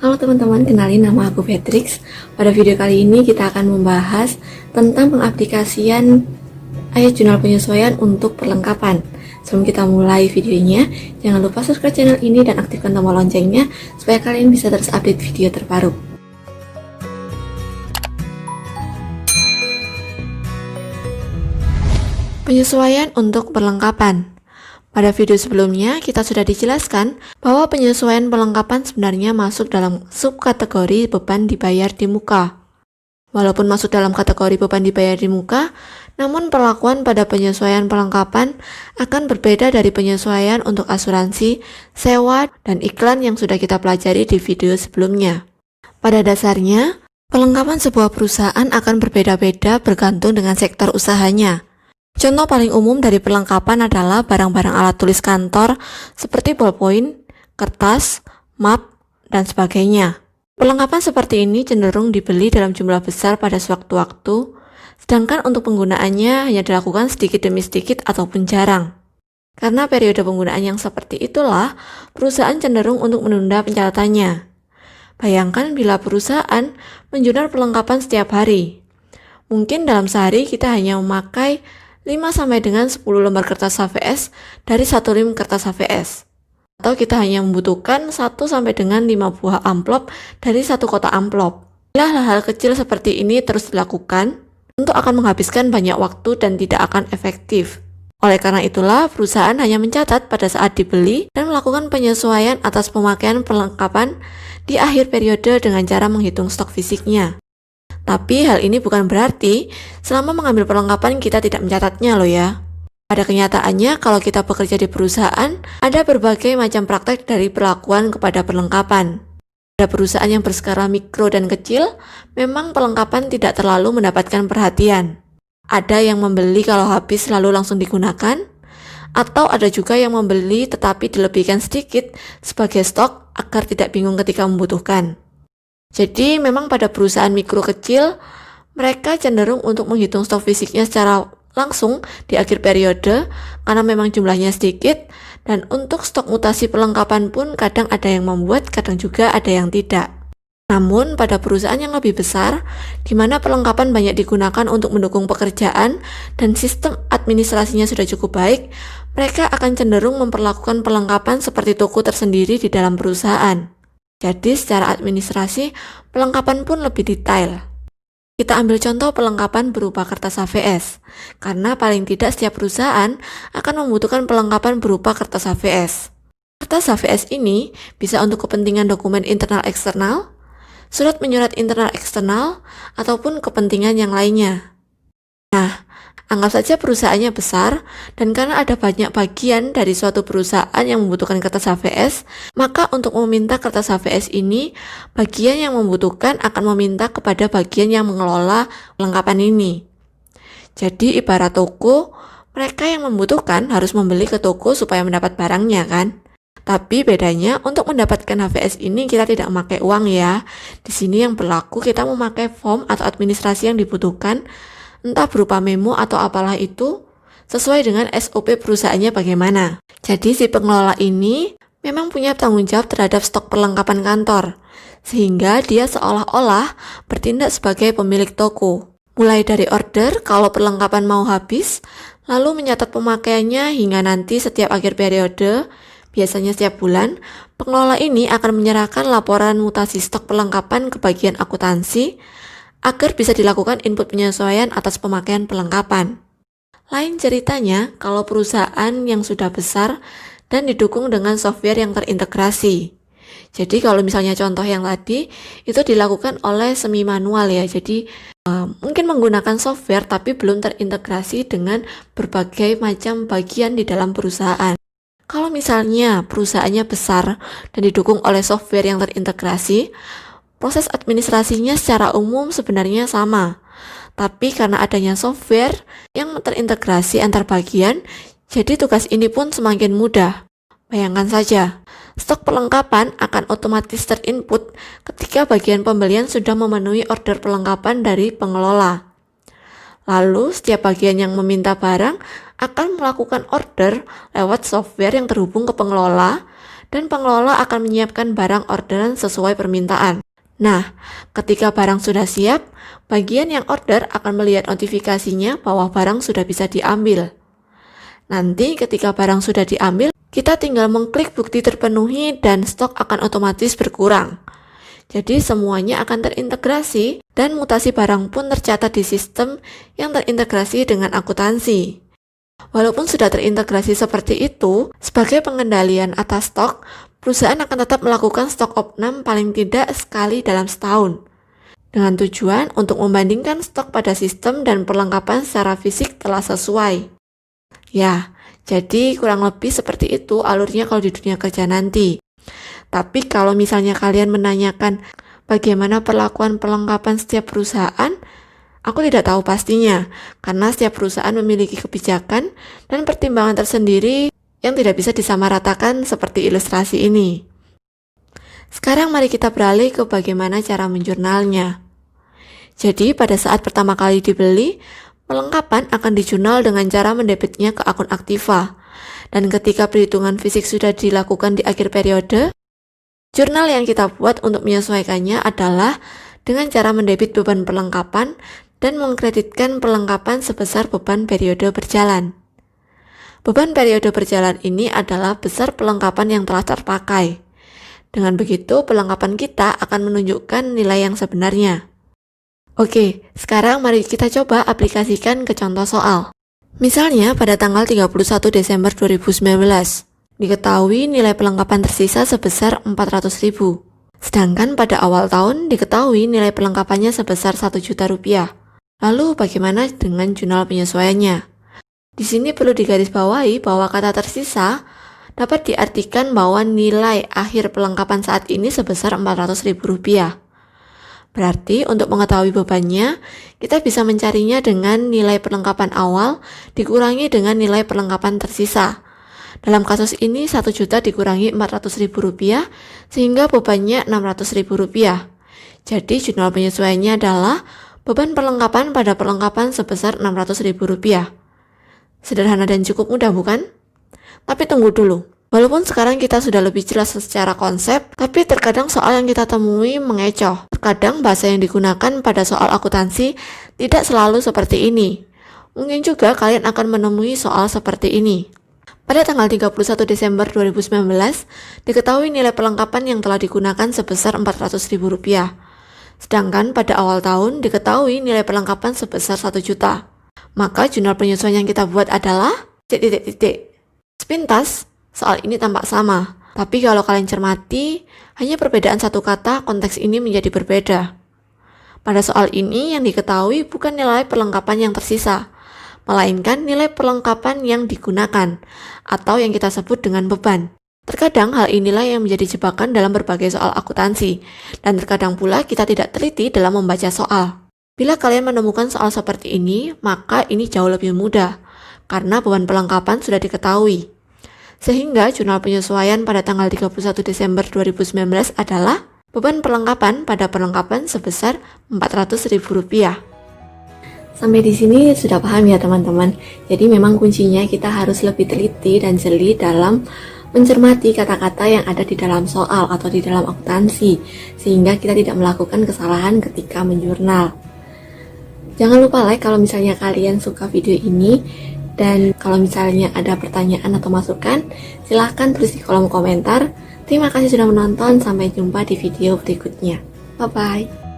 Halo teman-teman, kenalin nama aku Patrix. Pada video kali ini kita akan membahas tentang pengaplikasian ayat jurnal penyesuaian untuk perlengkapan. Sebelum kita mulai videonya, jangan lupa subscribe channel ini dan aktifkan tombol loncengnya supaya kalian bisa terus update video terbaru. Penyesuaian untuk perlengkapan. Pada video sebelumnya, kita sudah dijelaskan bahwa penyesuaian perlengkapan sebenarnya masuk dalam subkategori beban dibayar di muka. Walaupun masuk dalam kategori beban dibayar di muka, namun perlakuan pada penyesuaian perlengkapan akan berbeda dari penyesuaian untuk asuransi, sewa, dan iklan yang sudah kita pelajari di video sebelumnya. Pada dasarnya, perlengkapan sebuah perusahaan akan berbeda-beda bergantung dengan sektor usahanya. Contoh paling umum dari perlengkapan adalah barang-barang alat tulis kantor seperti ballpoint, kertas, map, dan sebagainya. Perlengkapan seperti ini cenderung dibeli dalam jumlah besar pada sewaktu-waktu, sedangkan untuk penggunaannya hanya dilakukan sedikit demi sedikit ataupun jarang. Karena periode penggunaan yang seperti itulah, perusahaan cenderung untuk menunda pencatatannya. Bayangkan bila perusahaan menjurnal perlengkapan setiap hari. Mungkin dalam sehari kita hanya memakai 5 sampai dengan 10 lembar kertas HVS dari 1 lem kertas HVS. Atau kita hanya membutuhkan 1 sampai dengan 5 buah amplop dari 1 kotak amplop. Bila hal-hal kecil seperti ini terus dilakukan, tentu akan menghabiskan banyak waktu dan tidak akan efektif. Oleh karena itulah, perusahaan hanya mencatat pada saat dibeli dan melakukan penyesuaian atas pemakaian perlengkapan di akhir periode dengan cara menghitung stok fisiknya. Tapi hal ini bukan berarti selama mengambil perlengkapan kita tidak mencatatnya loh ya. Pada kenyataannya, kalau kita bekerja di perusahaan, ada berbagai macam praktek dari perlakuan kepada perlengkapan. Pada perusahaan yang berskala mikro dan kecil, memang perlengkapan tidak terlalu mendapatkan perhatian. Ada yang membeli kalau habis lalu langsung digunakan, atau ada juga yang membeli tetapi dilebihkan sedikit sebagai stok agar tidak bingung ketika membutuhkan. Jadi memang pada perusahaan mikro kecil, mereka cenderung untuk menghitung stok fisiknya secara langsung di akhir periode karena memang jumlahnya sedikit, dan untuk stok mutasi perlengkapan pun kadang ada yang membuat, kadang juga ada yang tidak. Namun pada perusahaan yang lebih besar, di mana perlengkapan banyak digunakan untuk mendukung pekerjaan dan sistem administrasinya sudah cukup baik, mereka akan cenderung memperlakukan perlengkapan seperti toko tersendiri di dalam perusahaan. Jadi secara administrasi, perlengkapan pun lebih detail. Kita ambil contoh perlengkapan berupa kertas HVS, karena paling tidak setiap perusahaan akan membutuhkan perlengkapan berupa kertas HVS. Kertas HVS ini bisa untuk kepentingan dokumen internal eksternal, surat menyurat internal eksternal, ataupun kepentingan yang lainnya. Nah, anggap saja perusahaannya besar, dan karena ada banyak bagian dari suatu perusahaan yang membutuhkan kertas HVS, maka untuk meminta kertas HVS ini, bagian yang membutuhkan akan meminta kepada bagian yang mengelola perlengkapan ini. Jadi ibarat toko, mereka yang membutuhkan harus membeli ke toko supaya mendapat barangnya kan? Tapi bedanya untuk mendapatkan HVS ini kita tidak memakai uang ya. Di sini yang berlaku kita memakai form atau administrasi yang dibutuhkan, entah berupa memo atau apalah itu, sesuai dengan SOP perusahaannya bagaimana. Jadi si pengelola ini memang punya tanggung jawab terhadap stok perlengkapan kantor, sehingga dia seolah-olah bertindak sebagai pemilik toko. Mulai dari order kalau perlengkapan mau habis, lalu mencatat pemakaiannya hingga nanti setiap akhir periode, biasanya setiap bulan, pengelola ini akan menyerahkan laporan mutasi stok perlengkapan ke bagian akuntansi, agar bisa dilakukan input penyesuaian atas pemakaian perlengkapan. Lain ceritanya kalau perusahaan yang sudah besar dan didukung dengan software yang terintegrasi. Jadi kalau misalnya contoh yang tadi, itu dilakukan oleh semi manual ya, jadi mungkin menggunakan software tapi belum terintegrasi dengan berbagai macam bagian di dalam perusahaan. Kalau misalnya perusahaannya besar dan didukung oleh software yang terintegrasi, proses administrasinya secara umum sebenarnya sama, tapi karena adanya software yang terintegrasi antar bagian, jadi tugas ini pun semakin mudah. Bayangkan saja, stok perlengkapan akan otomatis terinput ketika bagian pembelian sudah memenuhi order perlengkapan dari pengelola. Lalu, setiap bagian yang meminta barang akan melakukan order lewat software yang terhubung ke pengelola, dan pengelola akan menyiapkan barang orderan sesuai permintaan. Nah, ketika barang sudah siap, bagian yang order akan melihat notifikasinya bahwa barang sudah bisa diambil. Nanti ketika barang sudah diambil, kita tinggal mengklik bukti terpenuhi dan stok akan otomatis berkurang. Jadi semuanya akan terintegrasi dan mutasi barang pun tercatat di sistem yang terintegrasi dengan akuntansi. Walaupun sudah terintegrasi seperti itu, sebagai pengendalian atas stok, perusahaan akan tetap melakukan stok opnam paling tidak sekali dalam setahun, dengan tujuan untuk membandingkan stok pada sistem dan perlengkapan secara fisik telah sesuai. Ya, jadi kurang lebih seperti itu alurnya kalau di dunia kerja nanti. Tapi kalau misalnya kalian menanyakan bagaimana perlakuan perlengkapan setiap perusahaan, aku tidak tahu pastinya, karena setiap perusahaan memiliki kebijakan dan pertimbangan tersendiri yang tidak bisa disamaratakan seperti ilustrasi ini. Sekarang mari kita beralih ke bagaimana cara menjurnalnya. Jadi pada saat pertama kali dibeli, perlengkapan akan dijurnal dengan cara mendebitnya ke akun Aktiva. Dan ketika perhitungan fisik sudah dilakukan di akhir periode, jurnal yang kita buat untuk menyesuaikannya adalah dengan cara mendebit beban perlengkapan dan mengkreditkan perlengkapan sebesar beban periode berjalan. Beban periode berjalan ini adalah besar perlengkapan yang telah terpakai. Dengan begitu, perlengkapan kita akan menunjukkan nilai yang sebenarnya. Oke, sekarang mari kita coba aplikasikan ke contoh soal. Misalnya pada tanggal 31 Desember 2019, diketahui nilai perlengkapan tersisa sebesar 400.000. Sedangkan pada awal tahun diketahui nilai perlengkapannya sebesar 1 juta rupiah. Lalu bagaimana dengan jurnal penyesuaiannya? Di sini perlu digarisbawahi bahwa kata tersisa dapat diartikan bahwa nilai akhir perlengkapan saat ini sebesar 400.000 rupiah. Berarti untuk mengetahui bebannya, kita bisa mencarinya dengan nilai perlengkapan awal dikurangi dengan nilai perlengkapan tersisa. Dalam kasus ini 1 juta dikurangi 400.000 rupiah sehingga bebannya 600.000 rupiah. Jadi jurnal penyesuaiannya adalah beban perlengkapan pada perlengkapan sebesar 600.000 rupiah. Sederhana dan cukup mudah bukan? Tapi tunggu dulu. Walaupun sekarang kita sudah lebih jelas secara konsep, tapi terkadang soal yang kita temui mengecoh. Terkadang bahasa yang digunakan pada soal akuntansi tidak selalu seperti ini. Mungkin juga kalian akan menemui soal seperti ini. Pada tanggal 31 Desember 2019, diketahui nilai perlengkapan yang telah digunakan sebesar 400.000 rupiah. Sedangkan pada awal tahun diketahui nilai perlengkapan sebesar 1 juta. Maka jurnal penyesuaian yang kita buat adalah sepintas. Soal ini tampak sama, tapi kalau kalian cermati, hanya perbedaan satu kata konteks ini menjadi berbeda. Pada soal ini yang diketahui bukan nilai perlengkapan yang tersisa, melainkan nilai perlengkapan yang digunakan, atau yang kita sebut dengan beban. Terkadang hal inilah yang menjadi jebakan dalam berbagai soal akuntansi, dan terkadang pula kita tidak teliti dalam membaca soal. Bila kalian menemukan soal seperti ini, maka ini jauh lebih mudah, karena beban perlengkapan sudah diketahui. Sehingga jurnal penyesuaian pada tanggal 31 Desember 2019 adalah beban perlengkapan pada perlengkapan sebesar Rp400.000. Sampai di sini sudah paham ya teman-teman. Jadi memang kuncinya kita harus lebih teliti dan jeli dalam mencermati kata-kata yang ada di dalam soal atau di dalam akuntansi, sehingga kita tidak melakukan kesalahan ketika menjurnal. Jangan lupa like kalau misalnya kalian suka video ini. Dan kalau misalnya ada pertanyaan atau masukan, silahkan tulis di kolom komentar. Terima kasih sudah menonton, sampai jumpa di video berikutnya. Bye-bye.